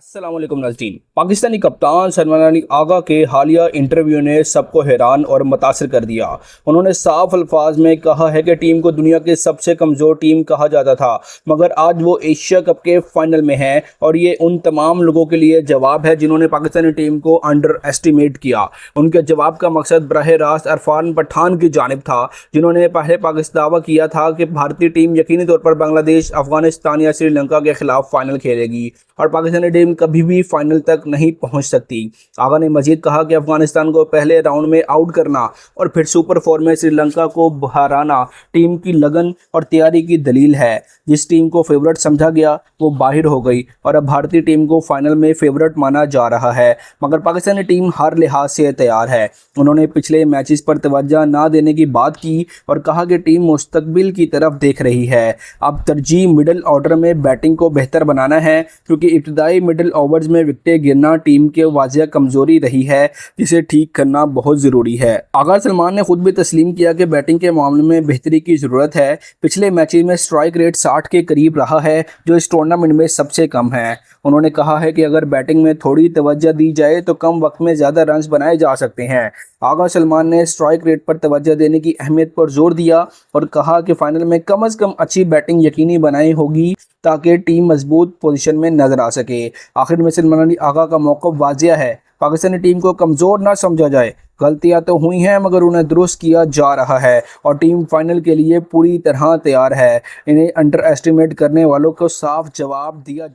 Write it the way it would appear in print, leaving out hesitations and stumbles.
अस्सलाम वालेकुम नाज़रीन। पाकिस्तानी कप्तान सलमान अली आगा के हालिया इंटरव्यू ने सबको हैरान और मुतासिर कर दिया। उन्होंने साफ अल्फाज में कहा है कि टीम को दुनिया की सबसे कमज़ोर टीम कहा जाता था, मगर आज वो एशिया कप के फाइनल में है और ये उन तमाम लोगों के लिए जवाब है जिन्होंने पाकिस्तानी टीम को अंडर एस्टिमेट किया। उनके जवाब का मकसद बराह रास्त इरफान पठान की जानिब था, जिन्होंने पहले पाकिस्तान दावा किया था कि भारतीय टीम यकीनी तौर पर बांग्लादेश, अफगानिस्तान या श्रीलंका के खिलाफ फाइनल खेलेगी और पाकिस्तानी टीम कभी भी फाइनल तक नहीं पहुंच सकती। आगा ने मजीद कहा कि अफगानिस्तान को पहले राउंड में आउट करना और फिर सुपर 4 में श्रीलंका को हराना टीम की लगन और तैयारी की दलील है। जिस टीम को फेवरेट समझा गया वो बाहर हो गई और अब भारतीय टीम को फाइनल में फेवरेट माना जा रहा है, मगर पाकिस्तानी टीम हर लिहाज से तैयार है। उन्होंने पिछले मैचेस पर तवज्जो ना देने की बात की और कहा कि टीम मुस्तकबिल की तरफ देख रही है। अब तरजीह मिडल ऑर्डर में बैटिंग को बेहतर बनाना है, क्योंकि इब्तदाई मिडल ओवर्स में विकेटें गिरना टीम के वाज़िह कमजोरी रही है, जिसे ठीक करना बहुत ज़रूरी है। आगा सलमान ने खुद भी तस्लीम किया कि बैटिंग के मामले में बेहतरी की ज़रूरत है। पिछले मैचेस में स्ट्राइक रेट 60 के करीब रहा है, जो इस टूर्नामेंट में सबसे कम है। उन्होंने कहा है कि अगर बैटिंग में थोड़ी तवज्जो दी जाए तो कम वक्त में ज़्यादा रन्स बनाए जा सकते हैं। आगा सलमान ने स्ट्राइक रेट पर तवज्जो देने की अहमियत पर जोर दिया और कहा कि फाइनल में कम से कम अच्छी बैटिंग यकीनी बनाई होगी ताकि टीम मजबूत पोजीशन में नजर आ सके। आखिर में सलमान अली आगा का मौक़िफ़ वाज़िह है, पाकिस्तानी टीम को कमज़ोर ना समझा जाए। गलतियां तो हुई हैं, मगर उन्हें दुरुस्त किया जा रहा है और टीम फाइनल के लिए पूरी तरह तैयार है। इन्हें अंडर एस्टिमेट करने वालों को साफ जवाब दिया